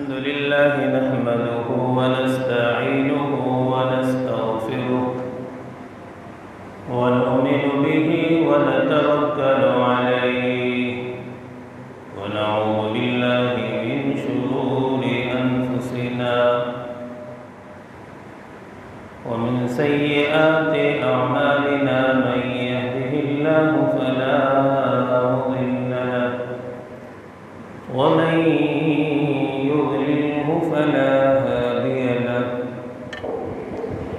अल्हम्दुलिल्लाह नहमदुहु व नस्तईनुहु व नस्तगफिरुह व नु'मिनु बिही व नतवक्कलु अलैहि व नऊज़ु बिल्लाहि मिन शुरूरि अनफुसिना व मिन सय्यिआति अअमालिना मन यहदिहिल्लाहु फला मुदिल्ल लहु व मन युद्लिल्हु फला हादिय लहु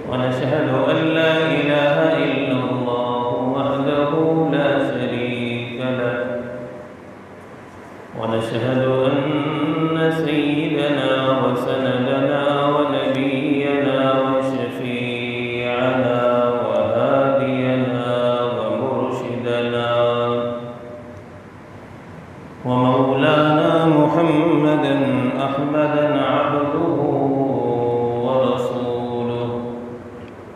व नशहदु अन ला इलाहा इल्लल्लाहु वहदहु ला शरीका लहु व नशहदु अन्न सय्यिदना व सनदना व नबिyyana व शफीअना व हादियना व मुर्शिदना व मौलाना मुहम्मदन अहमदन अब्दुहु व रसूलुहु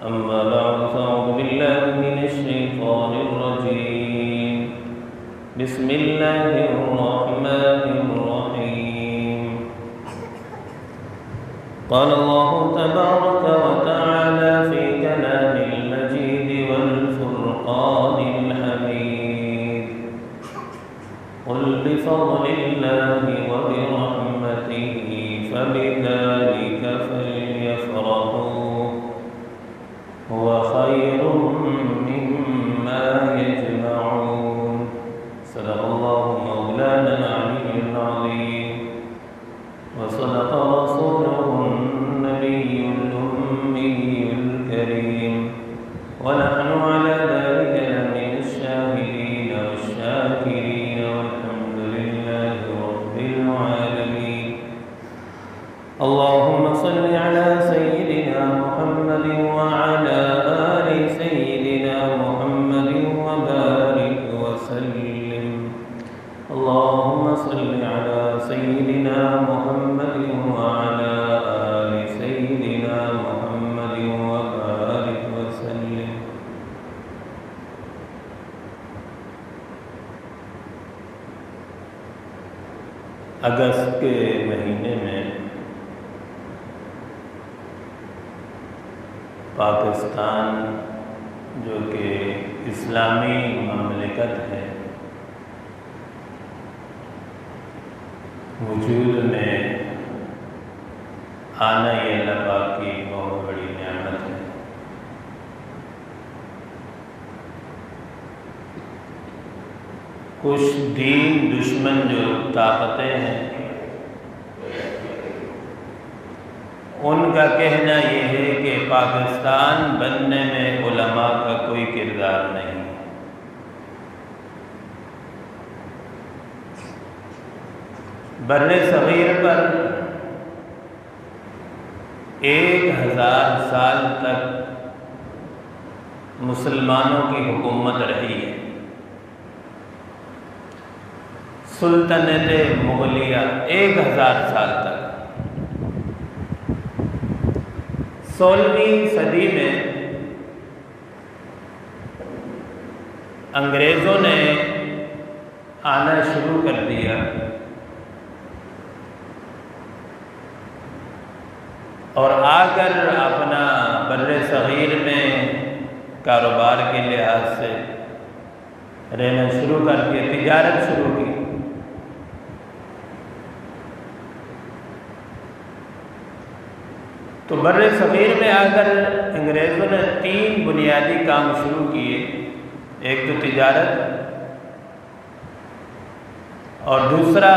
अम्मा बअद फ़अऊज़ु बिल्लाहि मिनश शैतानिर रजीम बिस्मिल्लाहिर रहमानिर रहीम क़ाल अल्लाहु तबारक व तआला फ़ी कलामिल मजीद वल फ़ुरक़ानिल हमीद क़ुल बिफ़ज़लिल्लाहि व बिरहमतिही फ़बिज़ालिका फ़ल्यफ़रहू हुव ख़ैरुम मिम्मा यजमऊन। सदक़ल्लाहु मौलाना अल-अलिय्युल अज़ीम व सदक़ रसूलुहुन नबिyyुल उम्मिyyुल करीम व नहनु अला ज़ालिका लमिनश शाहिदीन वश-शाकिरीन वल्हम्दुलिल्लाहि रब्बिल आलमीन। अल्लाहुम्मा सल्लि अला सय्यिदिना मुहम्मदिन व अला आलि सय्यिदिना मुहम्मदिन व बारिक व सल्लिम। अल्लाहुम्मा सल्लि अला सय्यिदिना मुहम्मदिन व अला आलि सय्यिदिना मुहम्मदिन व बारिक व सल्लिम। अगस्त के महीने में पाकिस्तान जो कि इस्लामी ममलिकत है वजूद में आना ये अल्लाह पाक की बहुत बड़ी नेमत है। कुछ दीन दुश्मन जो ताकतें हैं उनका कहना ये है कि पाकिस्तान बनने में उलमा का कोई किरदार नहीं। बर्रे सगीर पर 1000 साल तक मुसलमानों की हुकूमत रही है। सुल्तनत मुगलिया 1000 साल तक। 16वीं सदी में अंग्रेज़ों ने आना शुरू कर दिया और आकर अपना बर्रे सगीर में कारोबार के लिहाज से रहना शुरू कर दिया, तिजारत शुरू की। तो बर्रे सगीर में आकर अंग्रेज़ों ने 3 बुनियादी काम शुरू किए। एक तो तिजारत और दूसरा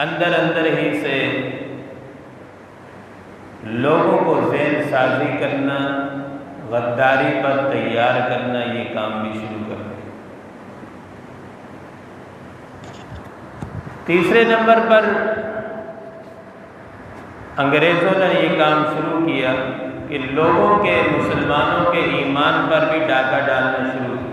अंदर अंदर ही से लोगों को ज़हन साजी करना, गद्दारी पर तैयार करना, ये काम भी शुरू कर दिया। तीसरे नंबर पर अंग्रेज़ों ने ये काम शुरू किया कि लोगों के, मुसलमानों के ईमान पर भी डाका डालना शुरू किया।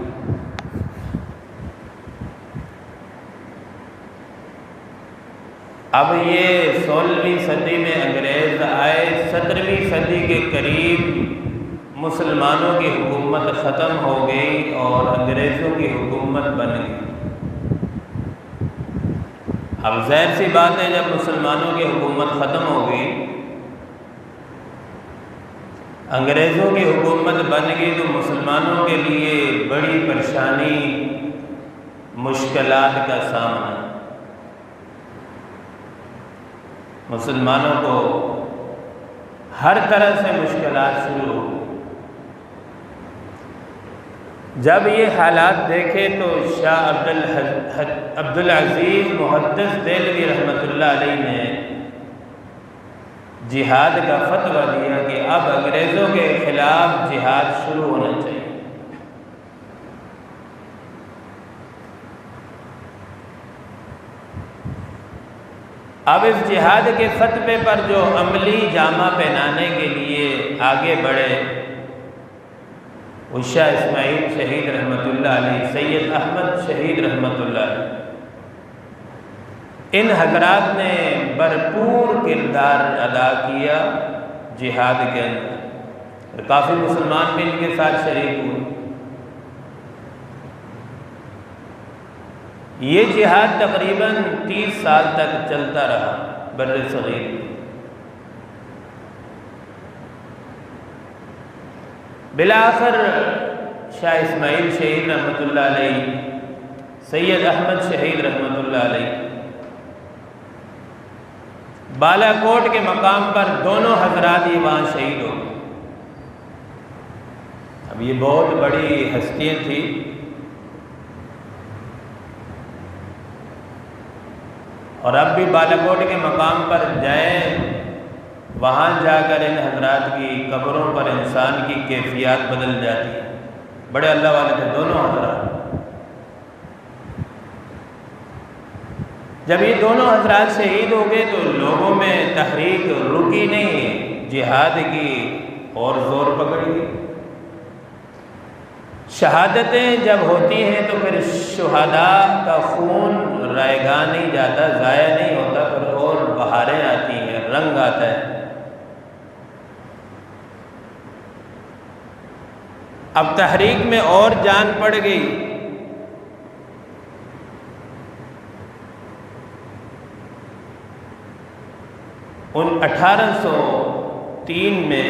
अब ये 16वीं सदी में अंग्रेज़ आए, 17वीं सदी के करीब मुसलमानों की हुकूमत ख़त्म हो गई और अंग्रेज़ों की हुकूमत बन गई। अब ज़ाहिर सी बात है, जब मुसलमानों की हुकूमत ख़त्म हो गई, अंग्रेज़ों की हुकूमत बन गई, तो मुसलमानों के लिए बड़ी परेशानी, मुश्किलात का सामना। मुसलमानों को हर तरह से मुश्किलात शुरू हो। जब ये हालात देखे तो शाह अब्दुल अज़ीज़ मुहद्दिस देलवी रहमतुल्लाह अलैह ने जिहाद का फतवा दिया कि अब अंग्रेज़ों के ख़िलाफ़ जिहाद शुरू होना चाहिए। अब इस जिहाद के फतवे पर जो अमली जामा पहनाने के लिए आगे बढ़े, वो शाह इस्माइल शहीद रहमतुल्लाह अलैह, सैयद अहमद शहीद रहमतुल्लाह अलैह, इन हज़रात ने भरपूर किरदार अदा किया जिहाद के अंदर। काफ़ी मुसलमान भी इनके साथ शरीक हुए। ये जिहाद तकरीबन 30 साल तक चलता रहा बर्रे सगीर में। बिलाखिर शाह इस्माइल शहीद रहमतुल्लाह अलैह, सैयद अहमद शहीद रहमतुल्लाह अलैह बालाकोट के मकाम पर दोनों हजरात ये वहाँ शहीद हो गए। अब ये बहुत बड़ी हस्तियाँ थी। और अब भी बालाकोट के मकाम पर जाएं, वहाँ जाकर इन हजरात की कब्रों पर इंसान की कैफियत बदल जाती है। बड़े अल्लाह वाले थे दोनों हजरात। जब ये दोनों हजरात शहीद हो गए तो लोगों में तहरीक रुकी नहीं, जिहाद की और ज़ोर पकड़ गई। शहादतें जब होती हैं तो फिर शुहदा का खून रायगा नहीं जाता, ज़ाया नहीं होता, फिर और बहारें आती हैं, रंग आता है। अब तहरीक में और जान पड़ गई। उन 1803 में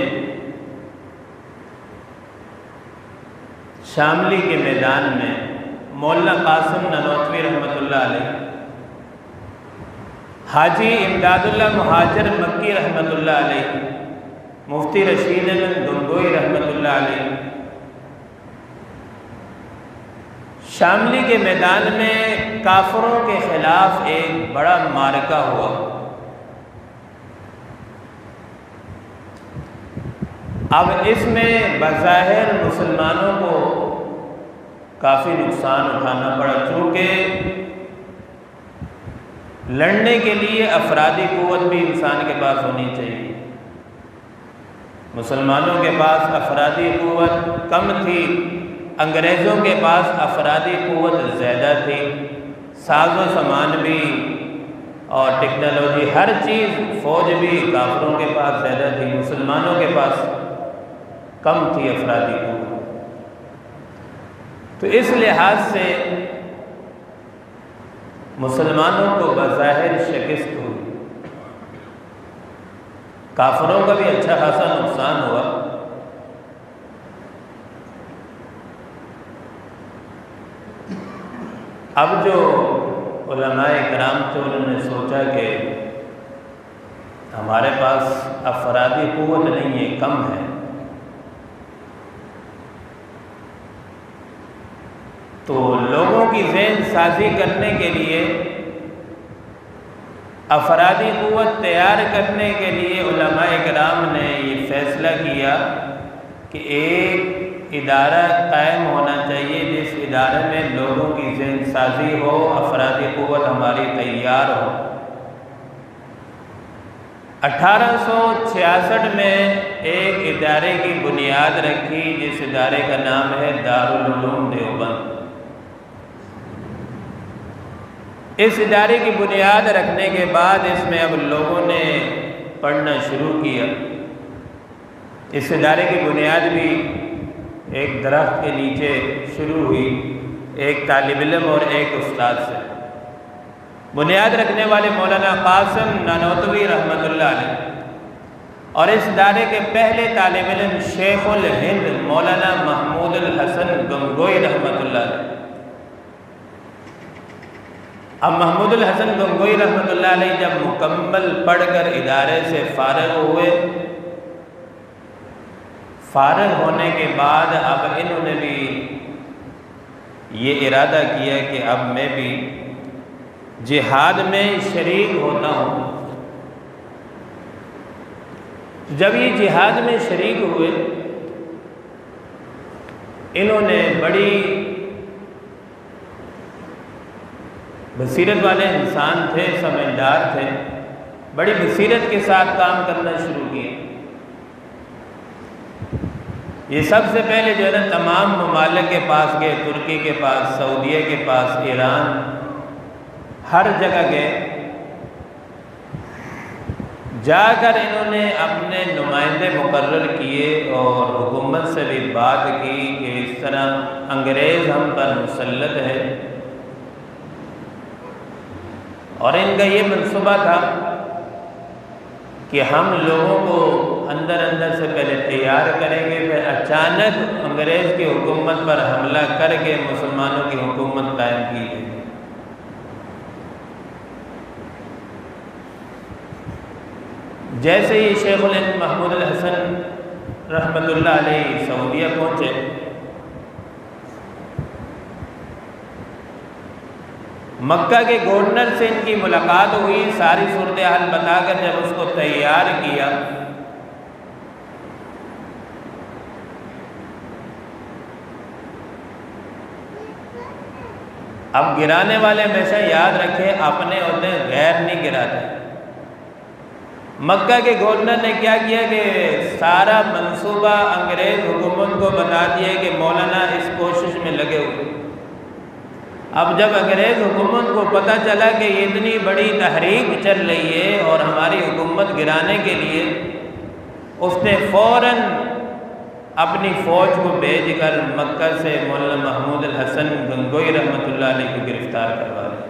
शामली के मैदान में मौलाना कासिम ननौतवी रहमतुल्लाह अलैह, हाजी इमदादुल्लाह मुहाजिर मक्की रहमतुल्लाह अलैह, मुफ्ती रशीद बिन गंगोई रहमतुल्लाह अलैह, शामली के मैदान में काफरों के खिलाफ एक बड़ा मारका हुआ। अब इसमें बज़ाहिर मुसलमानों को काफ़ी नुकसान उठाना पड़ा, चूँकि लड़ने के लिए अफरादी क़ुव्वत भी इंसान के पास होनी चाहिए। मुसलमानों के पास अफरादी क़ुव्वत कम थी, अंग्रेज़ों के पास अफरादी क़ुव्वत ज़्यादा थी। साज़ो सामान भी और टेक्नोलॉजी, हर चीज़, फ़ौज भी काफिरों के पास ज़्यादा थी, मुसलमानों के पास कम थी अफरादी क़ुव्वत। तो इस लिहाज से मुसलमानों को बज़ाहिर शिकस्त हुई, काफिरों का भी अच्छा खासा नुकसान हुआ। अब जो उलमाए किराम थे उन्होंने सोचा कि हमारे पास अफरादी क़ुव्वत नहीं है, कम है, तो लोगों की ज़हन साजी करने के लिए, अफरादी क़ुव्वत तैयार करने के लिए उलमाए किराम ने ये फ़ैसला किया कि एक इदारा कायम होना चाहिए जिस इदारे में लोगों की ज़हन साजी हो, अफरादी क़ुव्वत हमारी तैयार हो। 1866 में एक इदारे की बुनियाद रखी जिस इदारे का नाम है दारुल उलूम देवबंद। इस इदारे की बुनियाद रखने के बाद इसमें अब लोगों ने पढ़ना शुरू किया। इस इदारे की बुनियाद भी एक दरख्त के नीचे शुरू हुई, एक तालिब इल्म और एक उस्ताद से। बुनियाद रखने वाले मौलाना कासिम नानोतवी रहमतुल्लाह अलैह और इस दायरे के पहले तालिब इल्म शेखुल हिंद मौलाना महमूदुल हसन गंगोई रहमतुल्लाह अलैह। अब महमूदुल हसन गंगोई रहमतुल्लाह अलैह जब मुकम्मल पढ़कर इदारे से फ़ारिग हुए, फ़ारिग होने के बाद अब इन्होंने भी ये इरादा किया कि अब मैं भी जिहाद में शरीक होता हूँ। जब ये जिहाद में शरीक हुए, इन्होंने बड़ी बसीरत वाले इंसान थे, समझदार थे, बड़ी बसीरत के साथ काम करना शुरू किए। ये सबसे पहले जो है ना तमाम ममालिक के पास गए, तुर्की के पास, सऊदीया के पास, ईरान, हर जगह गए। जाकर इन्होंने अपने नुमाइंदे मुकर्रर किए और हुकूमत से भी बात की कि इस तरह अंग्रेज़ हम पर मुसल्लत है और इनका ये मनसूबा था कि हम लोगों को अंदर अंदर से पहले तैयार करेंगे, फिर अचानक अंग्रेज़ की हुकूमत पर हमला करके मुसलमानों की हुकूमत कायम की गई। जैसे ही शेखुल हिंद महमूदुल हसन रहमतुल्लाह अलैह सऊदीया पहुँचे, मक्का के गवर्नर से इनकी मुलाकात हुई। सारी सूरत हाल बताकर जब उसको तैयार किया, अब गिराने वाले हमेशा याद रखें अपने होते गैर नहीं गिराते। मक्का के गवर्नर ने क्या किया कि सारा मंसूबा अंग्रेज़ हुकूमत को बता दिया कि मौलाना इस कोशिश में लगे हुए। अब जब अंग्रेज़ हुकूमत को पता चला कि ये इतनी बड़ी तहरीक चल रही है और हमारी हुकूमत गिराने के लिए, उसने फ़ौरन अपनी फ़ौज को भेजकर मक्का से मौलाना महमूदुल हसन गंगोई रहमतुल्लाह अलैह को गिरफ़्तार करवा लिया।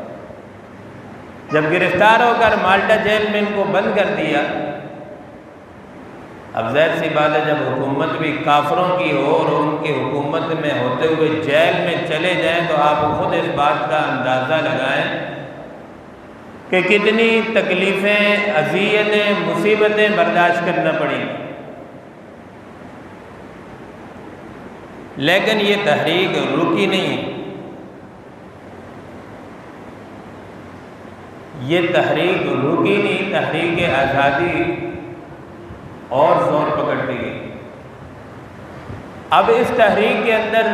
जब गिरफ़्तार होकर माल्टा जेल में इनको बंद कर दिया, अब ज़ाहिर सी बात है जब हुकूमत भी काफरों की हो और उनकी हुकूमत में होते हुए जेल में चले जाएं तो आप खुद इस बात का अंदाज़ा लगाएं कि कितनी तकलीफ़ें, अज़ियतें, मुसीबतें बर्दाश्त करना पड़ी। लेकिन ये तहरीक रुकी नहीं, ये तहरीक रुकी नहीं, तहरीक आज़ादी और ज़ोर पकड़ती गई। अब इस तहरीक के अंदर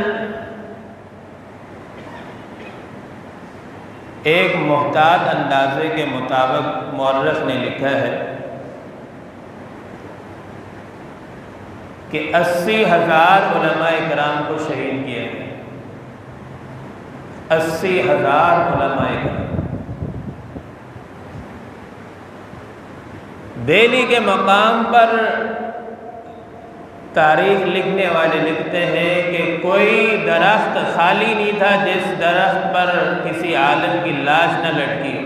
एक मुहतात अंदाजे के मुताबिक मौर्रख ने लिखा है कि 80,000 उलमाए किराम को शहीद किया गया। 80,000 उलमाए किराम। दिल्ली के मकाम पर तारीख लिखने वाले लिखते हैं कि कोई दरख्त खाली नहीं था जिस दरख्त पर किसी आलिम की लाश न लटकी हो।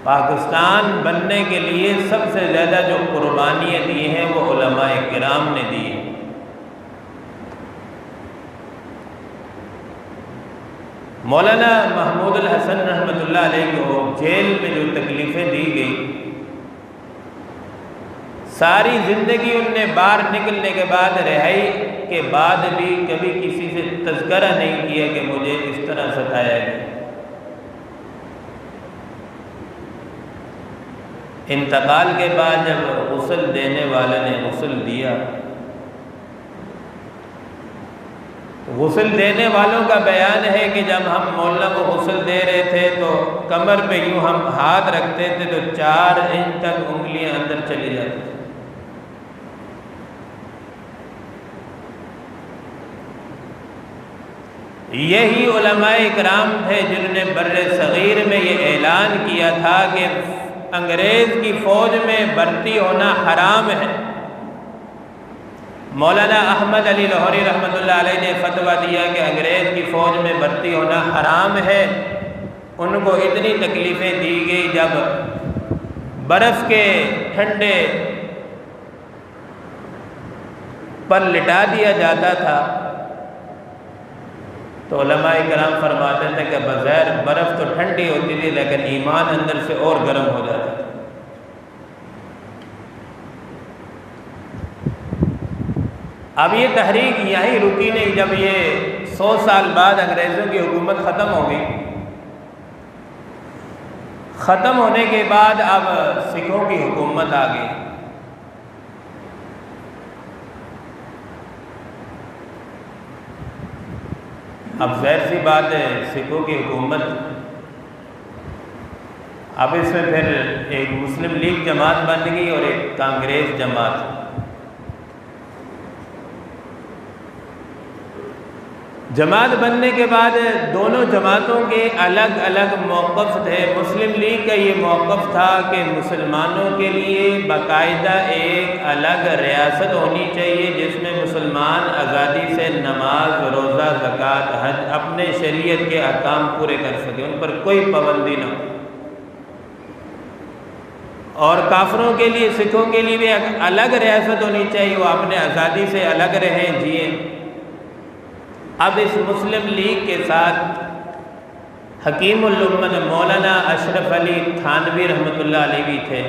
पाकिस्तान बनने के लिए सबसे ज़्यादा जो कुर्बानियाँ दी हैं वो उलमाए किराम ने दी हैं। मौलाना महमूदुल हसन रहमतुल्लाह अलैह को जेल में जो तकलीफ़ें दी गई, सारी ज़िंदगी उनने बाहर निकलने के बाद, रिहाई के बाद भी कभी किसी से तज़किरा नहीं किया कि मुझे इस तरह सताया गया। इंतकाल के बाद जब गुस्ल देने वाले ने गुस्ल दिया, गुस्ल देने वालों का बयान है कि जब हम मौला को गुस्ल दे रहे थे तो कमर पे यूँ हम हाथ रखते थे तो 4 इंच तक उंगलियां अंदर चली जाती थी। यही उलमाए इकराम थे जिन्होंने बर्रे सगीर में ये ऐलान किया था कि अंग्रेज़ की फ़ौज में भर्ती होना हराम है। मौलाना अहमद अली लाहौरी रहमतुल्लाह अलैह ने फतवा दिया कि अंग्रेज़ की फ़ौज में भर्ती होना हराम है। उनको इतनी तकलीफ़ें दी गई, जब बर्फ़ के ठंडे पर लिटा दिया जाता था तो उलमाए किराम फरमाते थे कि बग़ैर बर्फ़ तो ठंडी होती थी लेकिन ईमान अंदर से और गर्म हो जाता था। अब ये तहरीक यहीं रुकी नहीं, जब ये 100 साल बाद अंग्रेज़ों की हुकूमत ख़त्म हो गई, ख़त्म होने के बाद अब सिखों की हुकूमत आ गई। अब ज़ाहिर सी बात है सिखों की हुकूमत, अब इसमें फिर एक मुस्लिम लीग जमात बन गई और एक कांग्रेस जमात। जमात बनने के बाद दोनों जमातों के अलग अलग मौक़िफ़ थे। मुस्लिम लीग का ये मौक़िफ़ था कि मुसलमानों के लिए बाकायदा एक अलग रियासत होनी चाहिए जिसमें मुसलमान आज़ादी से नमाज, रोज़ा, ज़कात, हज अपने शरीयत के अहकाम पूरे कर सकें, उन पर कोई पाबंदी न हो। और काफिरों के लिए, सिखों के लिए भी अलग रियासत होनी चाहिए, वो अपने आज़ादी से अलग रहें, जिए। अब इस मुस्लिम लीग के साथ हकीमुल उम्मत मौलाना अशरफ अली थानवी रहमतुल्लाह अलैह भी थे,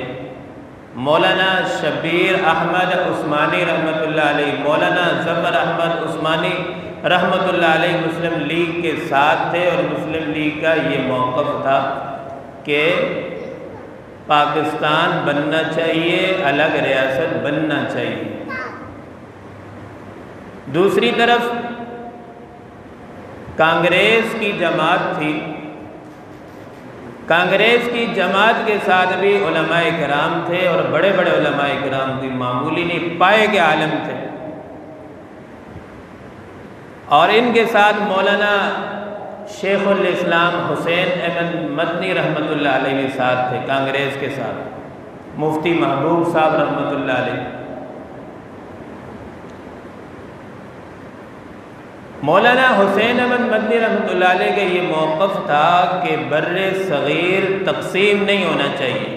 मौलाना शबीर अहमद उस्मानी रहमतुल्लाह अलैह, मौलाना ज़फ़र अहमद उस्मानी रहमतुल्लाह अलैह मुस्लिम लीग के साथ थे। और मुस्लिम लीग का ये मौक़िफ़ था कि पाकिस्तान बनना चाहिए, अलग रियासत बनना चाहिए। दूसरी तरफ कांग्रेस की जमात थी। कांग्रेस की जमात के साथ भी उलमाए किराम थे और बड़े बड़े उलमाए किराम भी, मामूली नहीं, पाए के आलम थे। और इनके साथ मौलाना शेखुल इस्लाम हुसैन अहमद मदनी रहमतुल्लाह अलैह के साथ थे। कांग्रेस के साथ मुफ्ती महबूब साहब रहमतुल्लाह अलैह। मौलाना हुसैन अहमद मदनी रहमतुल्लाह अलैह का ये मौक़िफ़ था कि बर्रे सग़ीर तक़सीम नहीं होना चाहिए।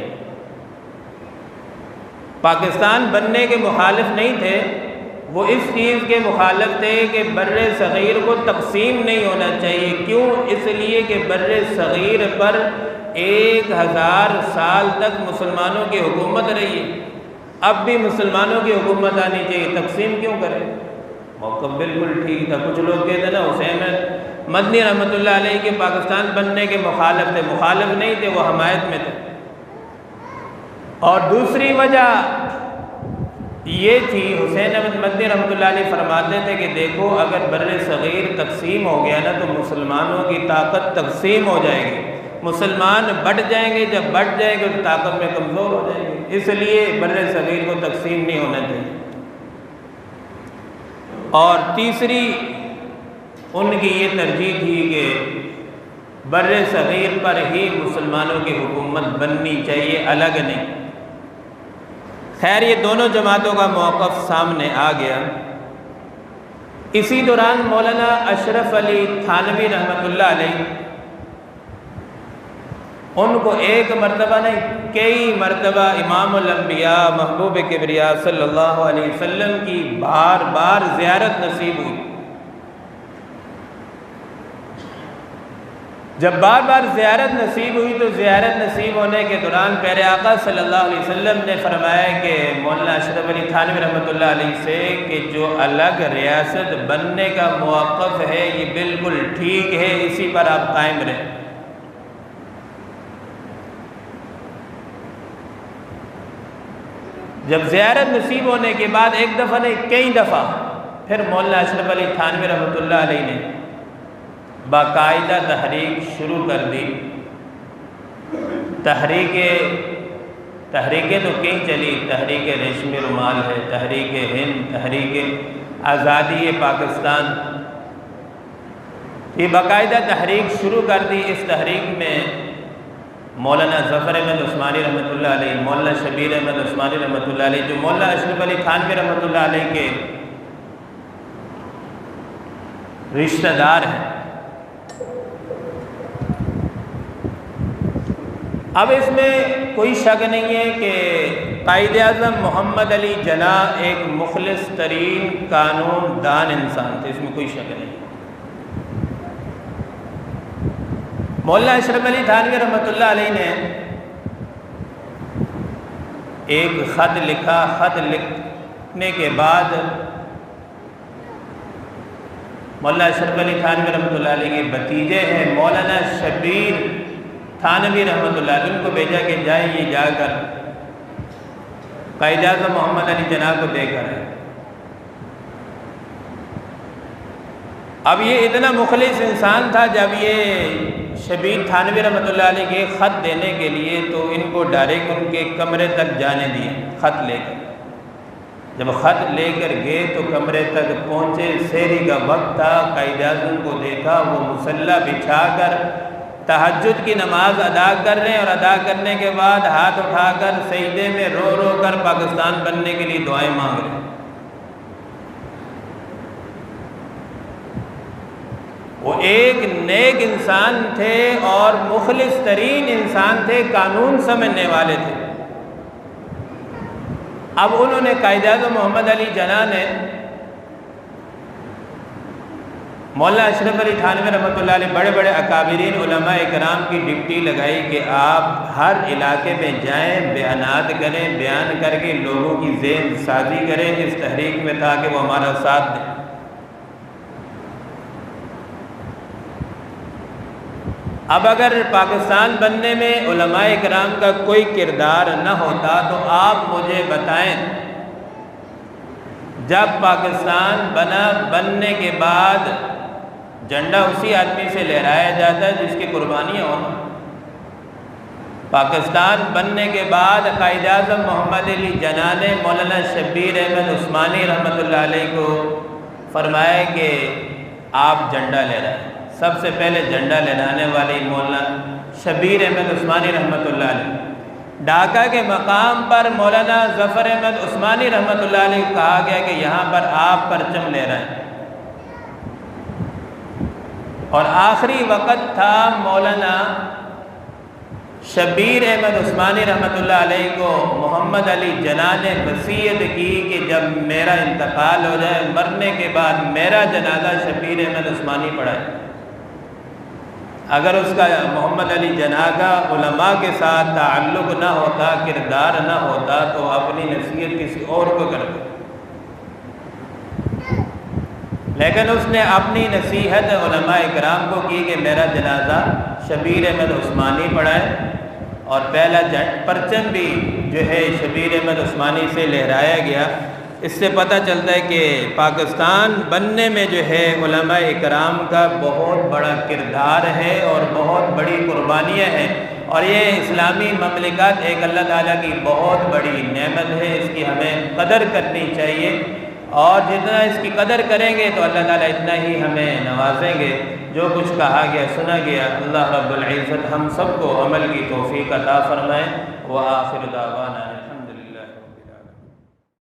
पाकिस्तान बनने के मुखालिफ नहीं थे, वो इस चीज़ के मुखालिफ थे कि बर्रे सग़ीर को तक़सीम नहीं होना चाहिए। क्यों? इसलिए कि बर्रे सग़ीर पर 1000 साल तक मुसलमानों की हुकूमत रही है, अब भी मुसलमानों की हुकूमत आनी चाहिए, तक़सीम क्यों करें? मौक़िफ़ बिल्कुल ठीक था। कुछ लोग कहते ना हुसैन मदनी रहमतुल्लाह अलैह के पाकिस्तान बनने के मुखालिफ थे, मुखालिफ नहीं थे, वो हमायत में थे। और दूसरी वजह ये थी, हुसैन अहमद मदनी रहमतुल्लाह अलैह फरमाते थे कि देखो अगर बर्रे सग़ीर तक़सीम हो गया ना तो मुसलमानों की ताकत तक़सीम हो जाएगी, मुसलमान बढ़ जाएंगे, जब बढ़ जाएंगे तो ताकत में कमज़ोर हो जाएंगे, इसलिए बर्रे सग़ीर को तक़सीम नहीं होना चाहिए। और तीसरी उनकी ये तरजीह थी कि बर्रे सग़ीर पर ही मुसलमानों की हुकूमत बननी चाहिए, अलग नहीं। खैर ये दोनों जमातों का मौक़िफ़ सामने आ गया। इसी दौरान मौलाना अशरफ अली थानवी रहमतुल्लाह अलैह, उनको एक मरतबा नहीं कई मरतबा इमामुल अंबिया महबूब किबरिया सल्लल्लाहु अलैहि वसल्लम की बार बार ज़ियारत नसीब हुई। जब बार बार ज़ियारत नसीब हुई तो ज़ियारत नसीब होने के दौरान प्यारे आका सल्लल्लाहु अलैहि वसल्लम ने फरमाया कि मौलाना अशरफ अली थानवी रहमतुल्लाह अलैह से कि जो अलग रियासत बनने का मौक़िफ़ है ये बिल्कुल ठीक है, इसी पर आप कायम रहें। जब ज़ियारत नसीब होने के बाद एक दफ़ा नहीं कई दफ़ा फिर मौलाना अशरफ अली थानवी रहमतुल्लाह अलैह ने बाकायदा तहरीक शुरू कर दी। तहरीकें तो कई चली, तहरीक रेशमी रुमाल है, तहरीक हिंद, तहरीक आज़ादी पाकिस्तान, ये बाकायदा तहरीक शुरू कर दी। इस तहरीक में मौलाना ज़फ़र अहमद उस्मानी रहमतुल्लाह अलैह, मौलाना शबीर अहमद उस्मानी रहमतुल्लाह अलैह, जो मौलाना अशरफ अली थानवी रहमतुल्लाह अलैह के रिश्तेदार हैं, अब इसमें कोई शक नहीं है कि कायद-ए-आज़म मोहम्मद अली जना एक मुखलिस तरीन कानून दान इंसान थे, इसमें कोई शक नहीं। मौलाना अशरफ अली थानवी रहमतुल्लाह अलैह ने एक ख़त लिखा। ख़त लिखने के बाद मौलाना अशरफ अली थानवी रहमतुल्लाह अलैह के भतीजे हैं मौलाना शबीर थानवी रहमतुल्लाह अलैह, उनको भेजा कि जाए ये जाकर कायद-ए-आज़म मोहम्मद अली जना को देकर है। अब ये इतना मुखलिस इंसान था, जब ये शबीर थानवी रहमतुल्लाह अलैह के ख़त देने के लिए तो इनको डायरेक्ट उनके कमरे तक जाने दिए ख़त लेकर। जब ख़त लेकर गए तो कमरे तक पहुँचे, सहरी का वक्त था। कायद-ए-आज़म को देखा वो मुसल्ला बिछाकर तहज्जुद की नमाज अदा कर रहे हैं और अदा करने के बाद हाथ उठाकर सजदे में रो रो कर पाकिस्तान बनने के लिए दुआएं मांग रहे हैं। वो एक नेक इंसान थे और मुखलिस तरीन इंसान थे, कानून समझने वाले थे। अब उन्होंने कायद-ए-आज़म मोहम्मद अली जना ने मौलाना अशरफ अली थानवी रहमतुल्लाह अलैह बड़े बड़े अकाबिरीन उलमा इकराम की ड्यूटी लगाई कि आप हर इलाके में जाएं, बयानात करें, बयान करके लोगों की ज़हन साजी करें इस तहरीक में, ताकि वो हमारा साथ दें। अब अगर पाकिस्तान बनने में उलमा इकराम का कोई किरदार न होता तो आप मुझे बताएं, जब पाकिस्तान बनने के बाद झंडा उसी आदमी से लहराया जाता है जिसकी कुर्बानियाँ हों। पाकिस्तान बनने के बाद कायद-ए-आज़म मोहम्मद अली जना ने मौलाना शबीर अहमद उस्मानी रहमतुल्लाह अलैह को फरमाया कि आप झंडा लहराएं। सबसे पहले झंडा लहराने वाले मौलाना शबीर अहमद उस्मानी रहमतुल्लाह अलैह। ढाका के मकाम पर मौलाना ज़फ़र अहमद उस्मानी रहमतुल्लाह अलैह को कहा गया कि यहाँ पर आप परचम लहराएं। और आखिरी वक़्त था, मौलाना शबीर अहमद उस्मानी रहमतुल्लाह अलैह को मोहम्मद अली जना ने वसीयत की कि जब मेरा इंतकाल हो जाए, मरने के बाद मेरा जनाजा शबीर अहमद उस्मानी पढ़ाए। अगर उसका मोहम्मद अली जना का उलमा के साथ ताल्लुक़ न होता, किरदार न होता, तो अपनी नसीहत किसी और को करता। लेकिन उसने अपनी नसीहत उलमा इकराम को की कि मेरा जनाजा शबीर अहमद उस्मानी पढ़ाए। और पहला परचम भी जो है शबीर अहमद उस्मानी से लहराया गया। इससे पता चलता है कि पाकिस्तान बनने में जो है उलमा इकराम का बहुत बड़ा किरदार है और बहुत बड़ी कुर्बानियाँ हैं। और ये इस्लामी ममलिकत एक अल्लाह ताला की बहुत बड़ी नेमत है, इसकी हमें कदर करनी चाहिए। और जितना इसकी कदर करेंगे तो अल्लाह ताला इतना ही हमें नवाजेंगे। जो कुछ कहा गया सुना गया, अल्लाह रब्बुल इज़्ज़त हम सबको अमल की तौफ़ीक़ अता फ़रमाए। व आखिर दावाना।